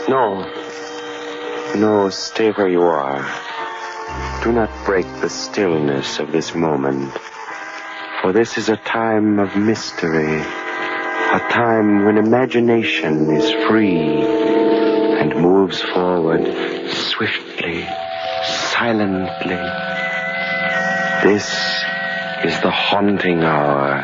No. No, stay where you are. Do not break the stillness of this moment. For this is a time of mystery. A time when imagination is free and moves forward swiftly, silently. This is the haunting hour.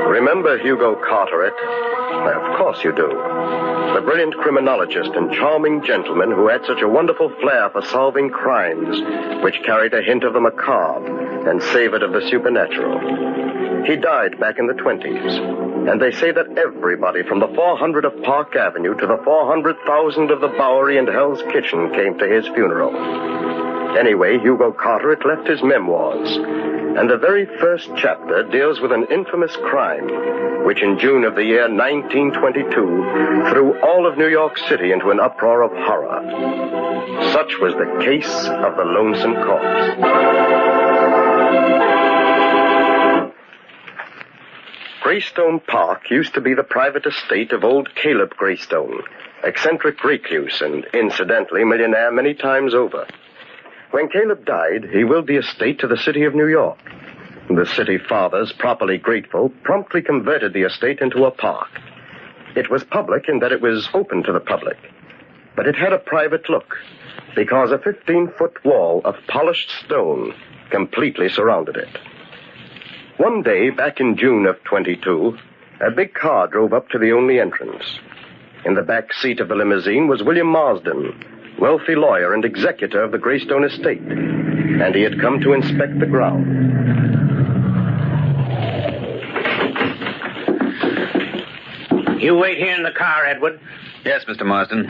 Remember Hugo Carteret? Of course you do. The brilliant criminologist and charming gentleman who had such a wonderful flair for solving crimes, which carried a hint of the macabre and savored of the supernatural. He died back in the 20s, and they say that everybody from the 400 of Park Avenue to the 400,000 of the Bowery and Hell's Kitchen came to his funeral. Anyway, Hugo Carteret left his memoirs, and the very first chapter deals with an infamous crime, which in June of the year 1922 threw all of New York City into an uproar of horror. Such was the case of the Lonesome Corpse. Greystone Park used to be the private estate of old Caleb Greystone, eccentric recluse and, incidentally, millionaire many times over. When Caleb died, he willed the estate to the city of New York. The city fathers, properly grateful, promptly converted the estate into a park. It was public in that it was open to the public, but it had a private look, because a 15-foot wall of polished stone completely surrounded it. One day, back in June of 22, a big car drove up to the only entrance. In the back seat of the limousine was William Marsden, wealthy lawyer and executor of the Greystone estate, and he had come to inspect the ground. You wait here in the car, Edward. Yes, Mr. Marsden.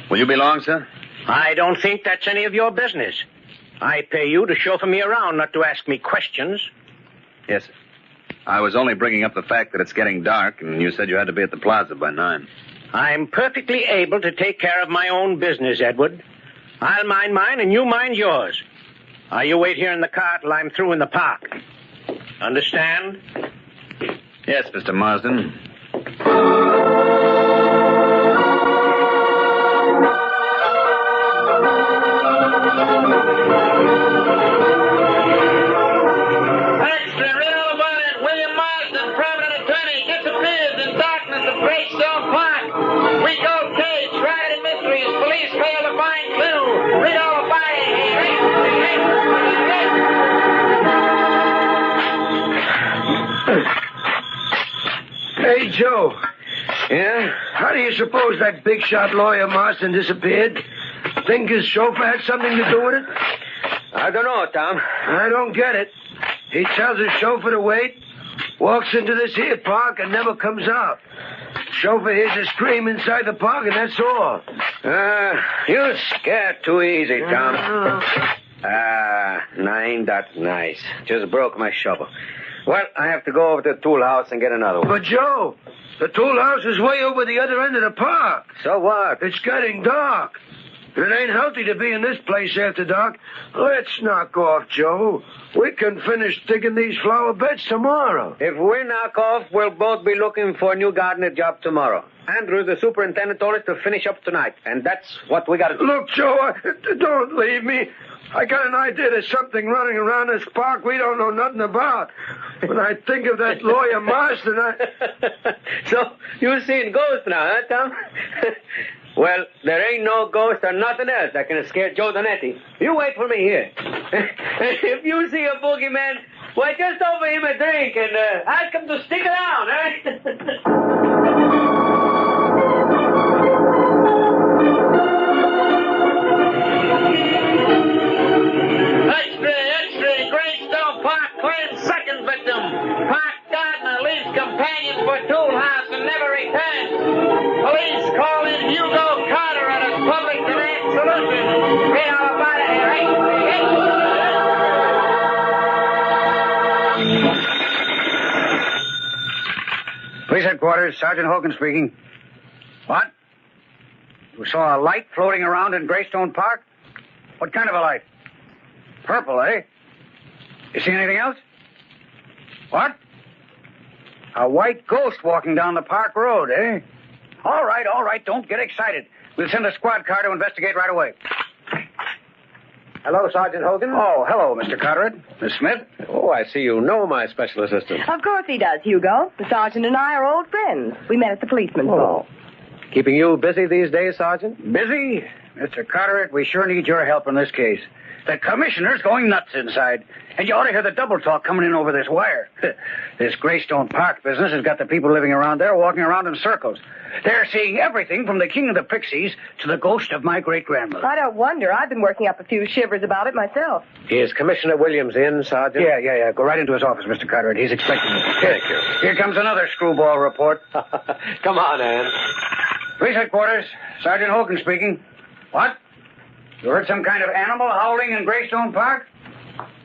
Will you be long, sir? I don't think that's any of your business. I pay you to chauffeur me around, not to ask me questions. Yes, sir. I was only bringing up the fact that it's getting dark, and you said you had to be at the plaza by 9. I'm perfectly able to take care of my own business, Edward. I'll mind mine and you mind yours. You wait here in the car till I'm through in the park. Understand? Yes, Mr. Marsden. Extra, read all about it. William Marsden, prominent attorney, disappears in darkness of Greystone Park. Week-old case, riot and mysteries, police fail to find clue. Read all about it. Hey, Joe. Yeah? How do you suppose that big shot lawyer Marston disappeared? Think his chauffeur had something to do with it? I don't know, Tom. I don't get it. He tells his chauffeur to wait, walks into this here park, and never comes out. Chauffeur hears a scream inside the park, and that's all. You scared too easy, Tom. Nine, that's nice. Just broke my shovel. Well, I have to go over to the tool house and get another one. But, Joe, the tool house is way over the other end of the park. So what? It's getting dark. It ain't healthy to be in this place after dark. Let's knock off, Joe. We can finish digging these flower beds tomorrow. If we knock off, we'll both be looking for a new gardener job tomorrow. Andrews, the superintendent, told us to finish up tonight, and that's what we got to do. Look, Joe, don't leave me. I got an idea there's something running around this park we don't know nothing about. When I think of that lawyer Marston, So, you seen ghosts now, huh, Tom? Well, there ain't no ghost or nothing else that can scare Joe Donetti. You wait for me here. If you see a boogeyman, why, just offer him a drink and ask him to stick around, eh? Extra, Greystone Park claims second victim. Park gardener leaves companion for tool house and never returns. Police call in Hugo Carteret as public demand solution. Read all about it, Police headquarters, Sergeant Hogan speaking. What? You saw a light floating around in Greystone Park? What kind of a light? Purple, eh? You see anything else? What? A white ghost walking down the park road, eh? All right. Don't get excited. We'll send a squad car to investigate right away. Hello, Sergeant Hogan. Oh, hello, Mr. Carteret. Miss Smith? Oh, I see you know my special assistant. Of course he does, Hugo. The sergeant and I are old friends. We met at the policeman's ball. Keeping you busy these days, Sergeant? Busy? Mr. Carteret, we sure need your help in this case. The commissioner's going nuts inside. And you ought to hear the double talk coming in over this wire. This Greystone Park business has got the people living around there walking around in circles. They're seeing everything from the king of the pixies to the ghost of my great-grandmother. I don't wonder. I've been working up a few shivers about it myself. Is Commissioner Williams in, Sergeant? Yeah. Go right into his office, Mr. Carteret. He's expecting you. Thank you. Here comes another screwball report. Come on, Ann. Police headquarters. Sergeant Hogan speaking. What? You heard some kind of animal howling in Greystone Park?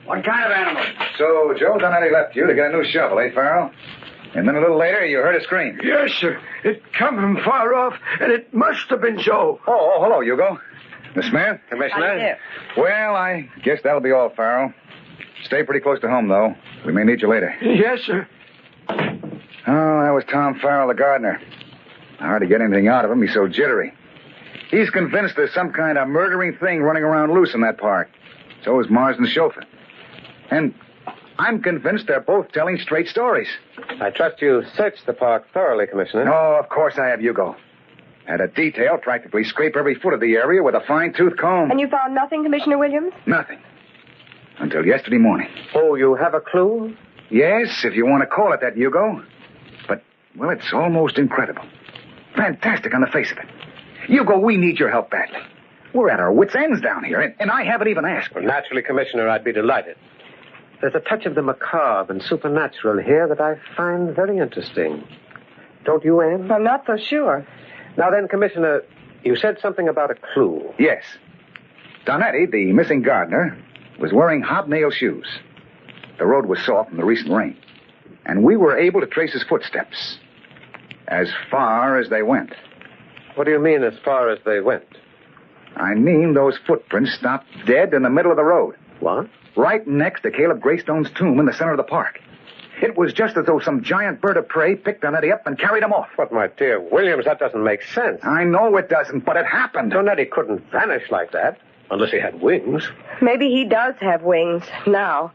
What kind of animal? So, Joe Donetti left you to get a new shovel, eh, Farrell? And then a little later, you heard a scream. Yes, sir. It come from far off, and it must have been Joe. Oh, hello, Hugo. Miss Smith? Commissioner? Well, I guess that'll be all, Farrell. Stay pretty close to home, though. We may need you later. Yes, sir. Oh, that was Tom Farrell, the gardener. Hard to get anything out of him. He's so jittery. He's convinced there's some kind of murdering thing running around loose in that park. So is Mars and the chauffeur. And I'm convinced they're both telling straight stories. I trust you searched the park thoroughly, Commissioner. Oh, of course I have, Hugo. Had a detail practically scrape every foot of the area with a fine-tooth comb. And you found nothing, Commissioner Williams? Nothing. Until yesterday morning. Oh, you have a clue? Yes, if you want to call it that, Hugo. But, well, it's almost incredible. Fantastic on the face of it. Hugo, we need your help badly. We're at our wits' ends down here, and I haven't even asked. Well, naturally, Commissioner, I'd be delighted. There's a touch of the macabre and supernatural here that I find very interesting. Don't you, Anne? I'm not so sure. Now then, Commissioner, you said something about a clue. Yes. Donetti, the missing gardener, was wearing hobnail shoes. The road was soft from the recent rain, and we were able to trace his footsteps as far as they went. What do you mean, as far as they went? I mean those footprints stopped dead in the middle of the road. What? Right next to Caleb Greystone's tomb in the center of the park. It was just as though some giant bird of prey picked Donetti up and carried him off. But, my dear Williams, that doesn't make sense. I know it doesn't, but it happened. Donetti couldn't vanish like that, unless he had wings. Maybe he does have wings now.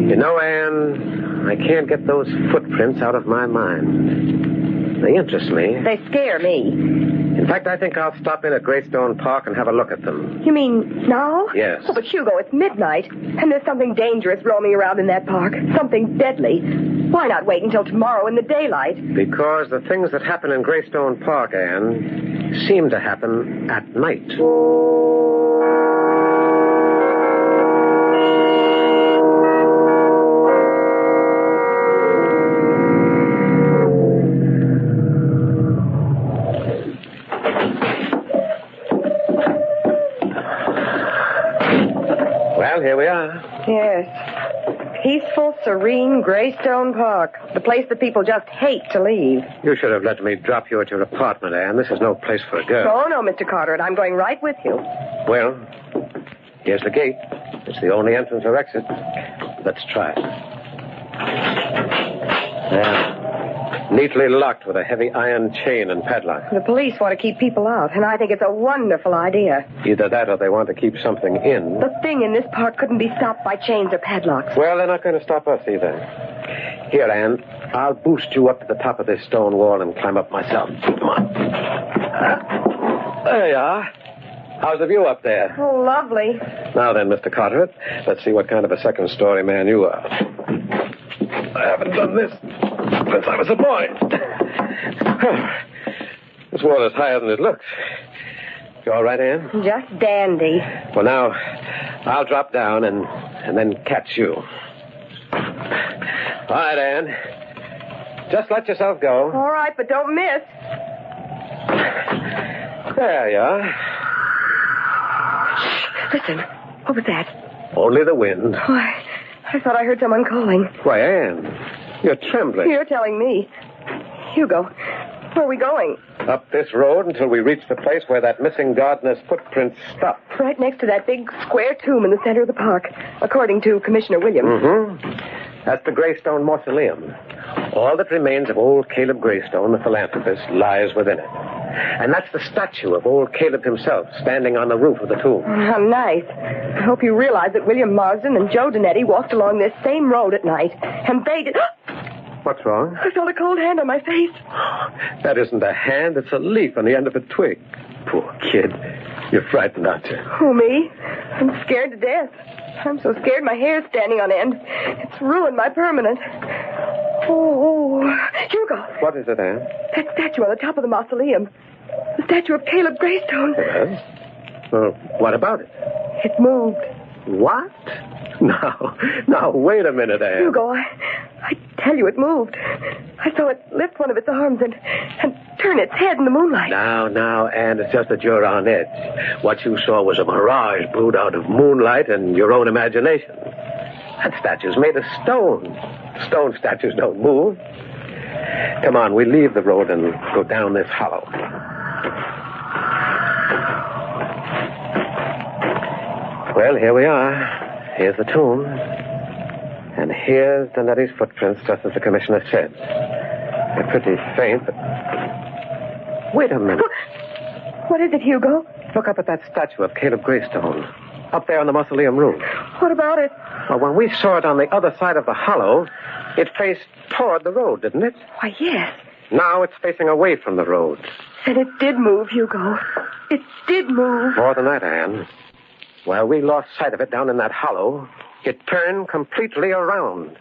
You know, Anne, I can't get those footprints out of my mind. They interest me. They scare me. In fact, I think I'll stop in at Greystone Park and have a look at them. You mean now? Yes. Oh, but Hugo, it's midnight, and there's something dangerous roaming around in that park. Something deadly. Why not wait until tomorrow in the daylight? Because the things that happen in Greystone Park, Anne, seem to happen at night. Well, here we are. Yes. Peaceful, serene Greystone Park. The place that people just hate to leave. You should have let me drop you at your apartment, Anne. This is no place for a girl. Oh, no, Mr. Carteret. I'm going right with you. Well, here's the gate. It's the only entrance or exit. Let's try it. There. Neatly locked with a heavy iron chain and padlock. The police want to keep people out, and I think it's a wonderful idea. Either that or they want to keep something in. The thing in this park couldn't be stopped by chains or padlocks. Well, they're not going to stop us either. Here, Anne, I'll boost you up to the top of this stone wall and climb up myself. Come on. There you are. How's the view up there? Oh, lovely. Now then, Mr. Carteret, let's see what kind of a second-story man you are. I haven't done this since I was a boy. This wall is higher than it looks. You all right, Anne? Just dandy. Well, now, I'll drop down and then catch you. All right, Anne. Just let yourself go. All right, but don't miss. There you are. Listen, what was that? Only the wind. Oh, I thought I heard someone calling. Why, Anne, You're trembling. You're telling me. Hugo, where are we going? Up this road until we reach the place where that missing gardener's footprints stop. Right next to that big square tomb in the center of the park, according to Commissioner Williams. Mm-hmm. That's the Greystone Mausoleum. All that remains of old Caleb Greystone, the philanthropist, lies within it. And that's the statue of old Caleb himself, standing on the roof of the tomb. How nice. I hope you realize that William Marsden and Joe Donetti walked along this same road at night, and they did... What's wrong? I felt a cold hand on my face. That isn't a hand, it's a leaf on the end of a twig. Poor kid. You're frightened, aren't you? Who, me? I'm scared to death. I'm so scared my hair's standing on end. It's ruined my permanent. Oh, Hugo. What is it, Anne? That statue on the top of the mausoleum. The statue of Caleb Greystone. Yes? Well, what about it? It moved. What? Now, wait a minute, Anne. Hugo, I tell you, it moved. I saw it lift one of its arms and turn its head in the moonlight. Now, Anne, it's just that you're on edge. What you saw was a mirage brewed out of moonlight and your own imagination. That statue's made of stone. Stone statues don't move. Come on, we leave the road and go down this hollow. Well, here we are. Here's the tomb. And here's Donetti's footprints, just as the commissioner said. They're pretty faint, but... Wait a minute. What is it, Hugo? Look up at that statue of Caleb Greystone. Up there on the mausoleum roof. What about it? Well, when we saw it on the other side of the hollow, it faced toward the road, didn't it? Why, yes. Now it's facing away from the road. And it did move, Hugo. It did move. More than that, Anne. While we lost sight of it down in that hollow, it turned completely around.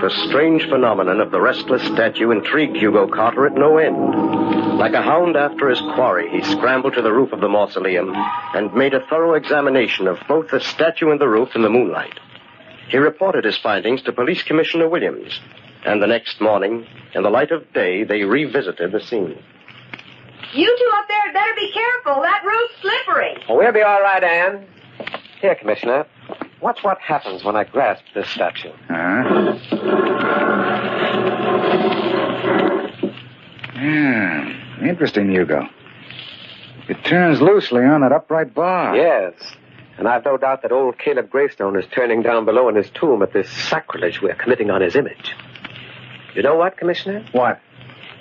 The strange phenomenon of the restless statue intrigued Hugo Carter at no end. Like a hound after his quarry, he scrambled to the roof of the mausoleum and made a thorough examination of both the statue and the roof in the moonlight. He reported his findings to Police Commissioner Williams, and the next morning, in the light of day, they revisited the scene. You two up there had better be careful. That roof's slippery. Oh, we'll be all right, Anne. Here, Commissioner. Watch what happens when I grasp this statue. Yeah, interesting, Hugo. It turns loosely on that upright bar. Yes, and I've no doubt that old Caleb Greystone is turning down below in his tomb at this sacrilege we're committing on his image. You know what, Commissioner? What?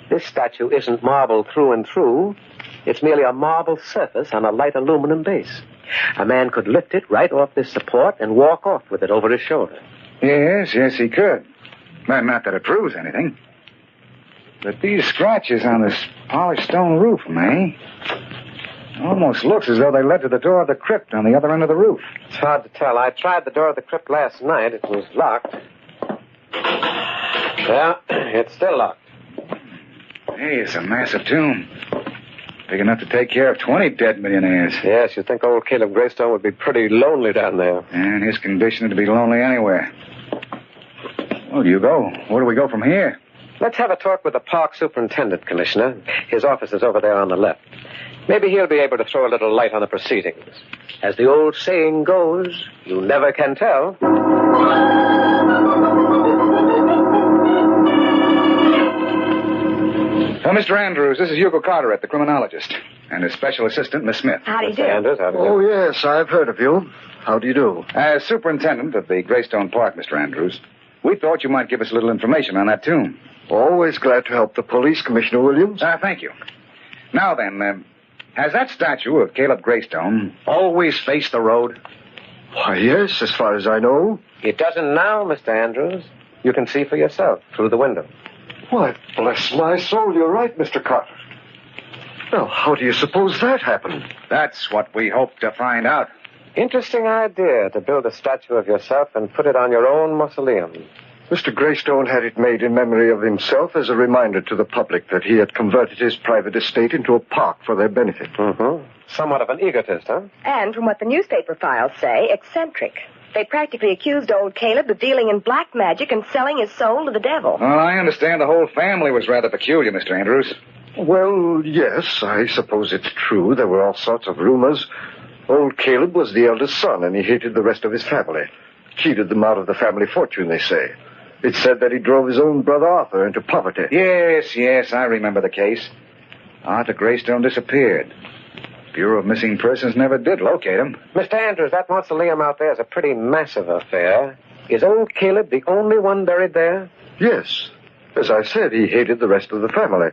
This statue isn't marble through and through. It's merely a marble surface on a light aluminum base. A man could lift it right off this support and walk off with it over his shoulder. Yes, he could. Well, not that it proves anything. But these scratches on this polished stone roof, May, almost looks as though they led to the door of the crypt on the other end of the roof. It's hard to tell. I tried the door of the crypt last night. It was locked. Yeah, it's still locked. Hey, it's a massive tomb. Big enough to take care of 20 dead millionaires. Yes, you'd think old Caleb Greystone would be pretty lonely down there. And his condition would be lonely anywhere. Well, Hugo, where do we go from here? Let's have a talk with the park superintendent, Commissioner. His office is over there on the left. Maybe he'll be able to throw a little light on the proceedings. As the old saying goes, you never can tell. Mr. Andrews, this is Hugo Carter, the criminologist, and his special assistant, Miss Smith. Howdy do. Andrews, howdy do. Oh, yes, I've heard of you. How do you do? As superintendent of the Greystone Park, Mr. Andrews, we thought you might give us a little information on that tomb. Always glad to help the police, Commissioner Williams. Thank you. Now then, has that statue of Caleb Greystone Always face the road? Why, yes, as far as I know. It doesn't now, Mr. Andrews. You can see for yourself through the window. Why, bless my soul, you're right, Mr. Carter. Now, how do you suppose that happened? That's what we hope to find out. Interesting idea to build a statue of yourself and put it on your own mausoleum. Mr. Greystone had it made in memory of himself as a reminder to the public that he had converted his private estate into a park for their benefit. Mm-hmm. Somewhat of an egotist, huh? And from what the newspaper files say, eccentric. They practically accused old Caleb of dealing in black magic and selling his soul to the devil. Well, I understand the whole family was rather peculiar, Mr. Andrews. Well, yes, I suppose it's true. There were all sorts of rumors. Old Caleb was the eldest son, and he hated the rest of his family. Cheated them out of the family fortune, they say. It's said that he drove his own brother Arthur into poverty. Yes, I remember the case. Arthur Greystone disappeared. Bureau of Missing Persons never did locate him. Mr. Andrews, that mausoleum out there is a pretty massive affair. Is old Caleb the only one buried there? Yes. As I said, he hated the rest of the family.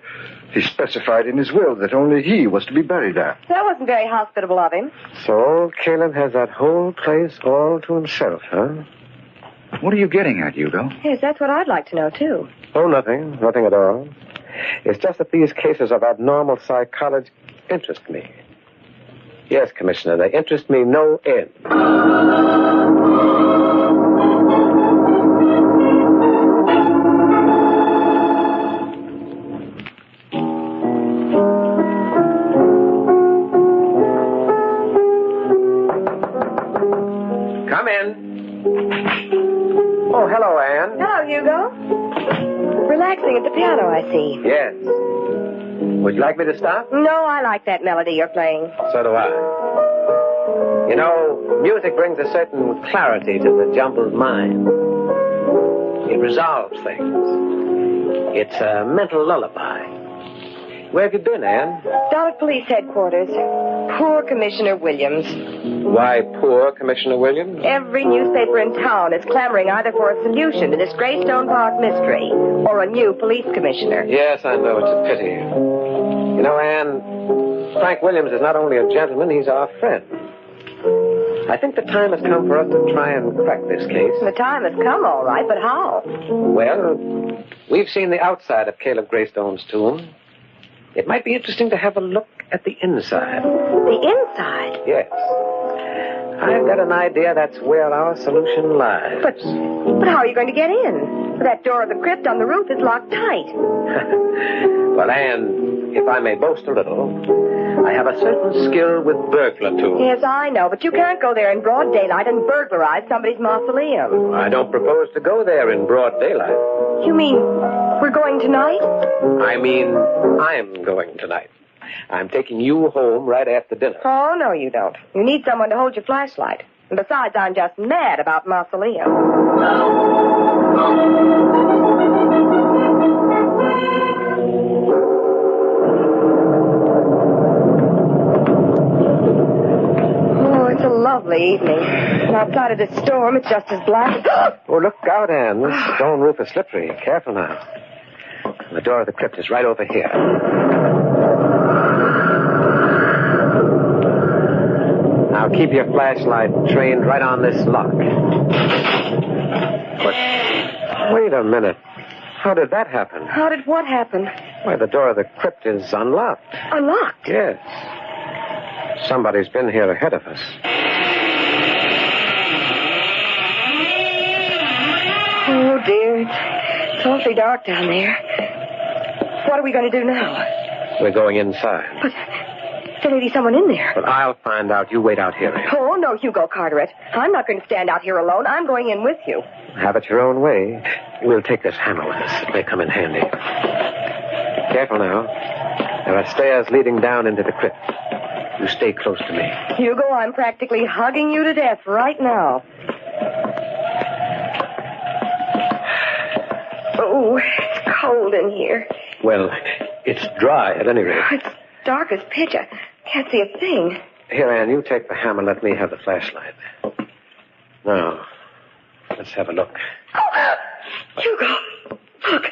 He specified in his will that only he was to be buried there. That wasn't very hospitable of him. So old Caleb has that whole place all to himself, huh? What are you getting at, Hugo? Yes, that's what I'd like to know, too. Oh, nothing. Nothing at all. It's just that these cases of abnormal psychology interest me. Yes, Commissioner, they interest me no end. Come in. Oh, hello, Anne. Hello, Hugo. Relaxing at the piano, I see. Yes. Would you like me to stop? No, I like that melody you're playing. So do I. You know, music brings a certain clarity to the jumbled mind. It resolves things. It's a mental lullaby. Where have you been, Anne? Down at police headquarters. Poor Commissioner Williams. Why poor Commissioner Williams? Every newspaper in town is clamoring either for a solution to this Greystone Park mystery or a new police commissioner. Yes, I know. It's a pity. You know, Anne, Frank Williams is not only a gentleman, he's our friend. I think the time has come for us to try and crack this case. The time has come, all right, but how? Well, we've seen the outside of Caleb Greystone's tomb. It might be interesting to have a look at the inside. The inside? Yes. I've got an idea that's where our solution lies. But how are you going to get in? That door of the crypt on the roof is locked tight. Well, Anne, if I may boast a little, I have a certain skill with burglar tools. Yes, I know, but you can't go there in broad daylight and burglarize somebody's mausoleum. I don't propose to go there in broad daylight. You mean we're going tonight? I mean, I'm going tonight. I'm taking you home right after dinner. Oh, no, you don't. You need someone to hold your flashlight. And besides, I'm just mad about mausoleum. Oh, it's a lovely evening. And outside of this storm, it's just as black. Oh, look out, Anne. This stone roof is slippery. Careful now. The door of the crypt is right over here. Now keep your flashlight trained right on this lock. But wait a minute. How did that happen? How did what happen? Why, the door of the crypt is unlocked. Unlocked? Yes. Somebody's been here ahead of us. Oh, dear. It's awfully dark down there. What are we going to do now? We're going inside. But there may be someone in there. But I'll find out. You wait out here, Anne. Oh, no, Hugo Carteret. I'm not going to stand out here alone. I'm going in with you. Have it your own way. We'll take this hammer with us. It may come in handy. Careful now. There are stairs leading down into the crypt. You stay close to me. Hugo, I'm practically hugging you to death right now. Oh, it's cold in here. Well, it's dry at any rate. It's dark as pitch. I can't see a thing. Here, Anne, you take the hammer. Let me have the flashlight. Now, let's have a look. Oh, Hugo, look.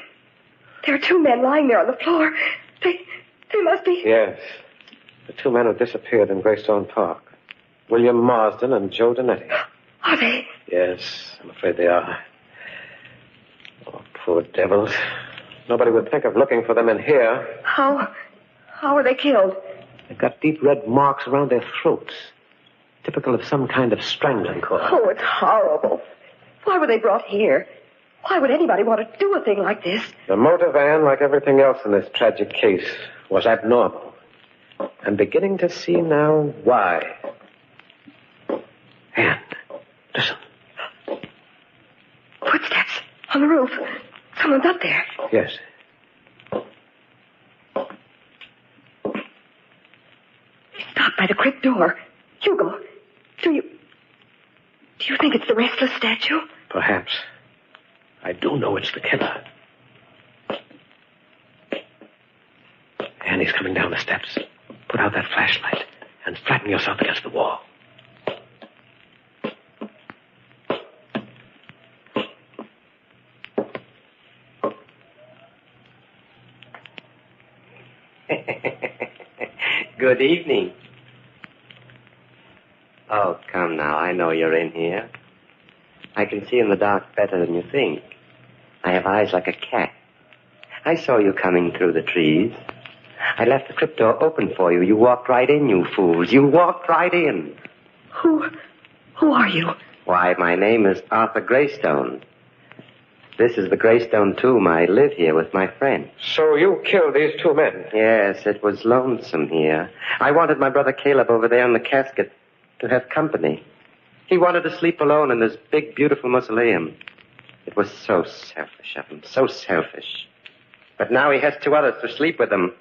There are two men lying there on the floor. They must be... Yes. The two men have disappeared in Greystone Park. William Marsden and Joe Donetti. Are they? Yes, I'm afraid they are. Oh, poor devils. Nobody would think of looking for them in here. How were they killed? They've got deep red marks around their throats. Typical of some kind of strangling cord. Oh, it's horrible. Why were they brought here? Why would anybody want to do a thing like this? The motive, Anne, like everything else in this tragic case, was abnormal. I'm beginning to see now why. Anne, listen. Footsteps on the roof. Someone's up there. Yes. Stopped by the crypt door. Hugo, do you think it's the restless statue? Perhaps. I do know it's the killer. And he's coming down the steps. Put out that flashlight and flatten yourself against the wall. Good evening. Oh, come now. I know you're in here. I can see in the dark better than you think. I have eyes like a cat. I saw you coming through the trees. I left the crypt door open for you. You walked right in, you fools. You walked right in. Who are you? Why, my name is Arthur Greystone. This is the Greystone tomb. I live here with my friend. So you killed these two men? Yes, it was lonesome here. I wanted my brother Caleb over there in the casket to have company. He wanted to sleep alone in this big, beautiful mausoleum. It was so selfish of him, so selfish. But now he has two others to sleep with him.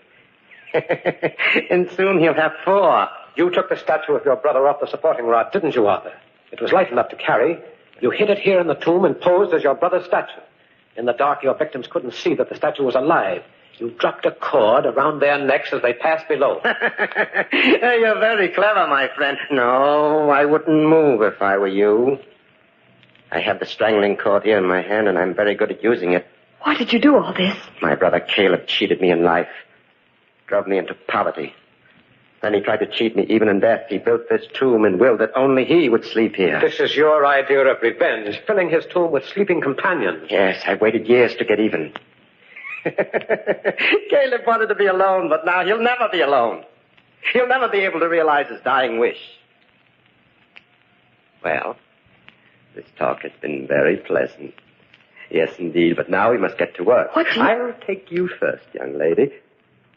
And soon he'll have four. You took the statue of your brother off the supporting rod, didn't you, Arthur? It was light enough to carry. You hid it here in the tomb and posed as your brother's statue. In the dark, your victims couldn't see that the statue was alive. You dropped a cord around their necks as they passed below. You're very clever, my friend. No, I wouldn't move if I were you. I have the strangling cord here in my hand, and I'm very good at using it. Why did you do all this? My brother Caleb cheated me in life. Drove me into poverty. Then he tried to cheat me even in death. He built this tomb and willed that only he would sleep here. This is your idea of revenge, filling his tomb with sleeping companions. Yes, I waited years to get even. Caleb wanted to be alone, but now he'll never be alone. He'll never be able to realize his dying wish. Well, this talk has been very pleasant. Yes, indeed, but now we must get to work. I'll take you first, young lady.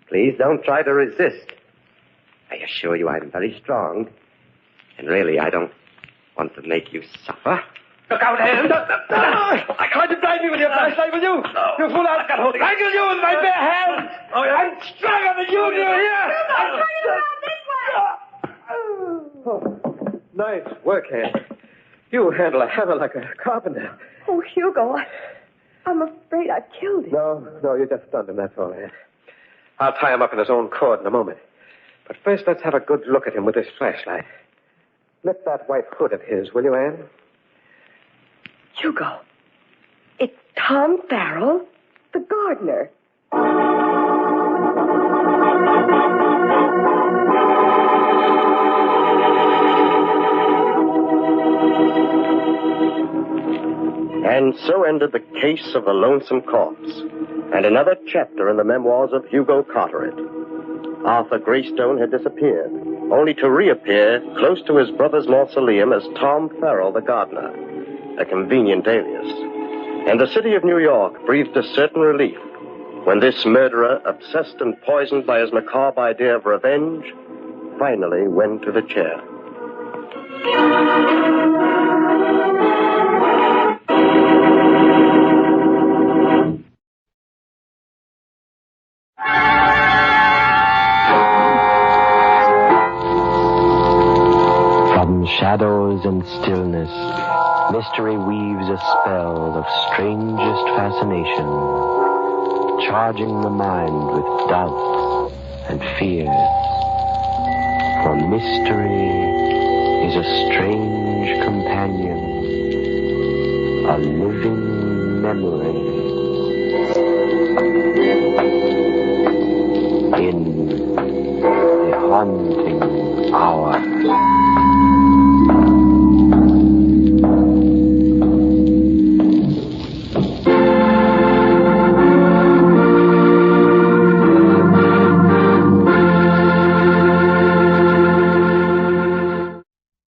Please don't try to resist. I assure you I'm very strong. And really, I don't want to make you suffer. Look out, Anne! I tried to drive you with your flashlight, will you? You fool, I'll got holding. I kill you with my bare hands! Oh, yeah. I'm stronger than you, do you hear? Nice work, Anne. You handle a hammer like a carpenter. Oh, Hugo, I'm afraid I killed him. No, you just stunned him, that's all, Anne. I'll tie him up in his own cord in a moment. But first, let's have a good look at him with this flashlight. Lift that white hood of his, will you, Anne? Hugo, it's Tom Farrell, the gardener. And so ended the case of the Lonesome Corpse, and another chapter in the memoirs of Hugo Carteret. Arthur Greystone had disappeared, only to reappear close to his brother's mausoleum as Tom Farrell, the gardener, a convenient alias. And the city of New York breathed a certain relief when this murderer, obsessed and poisoned by his macabre idea of revenge, finally went to the chair. Shadows and stillness, mystery weaves a spell of strangest fascination, charging the mind with doubt and fear. For mystery is a strange companion, a living memory. In the haunting hour.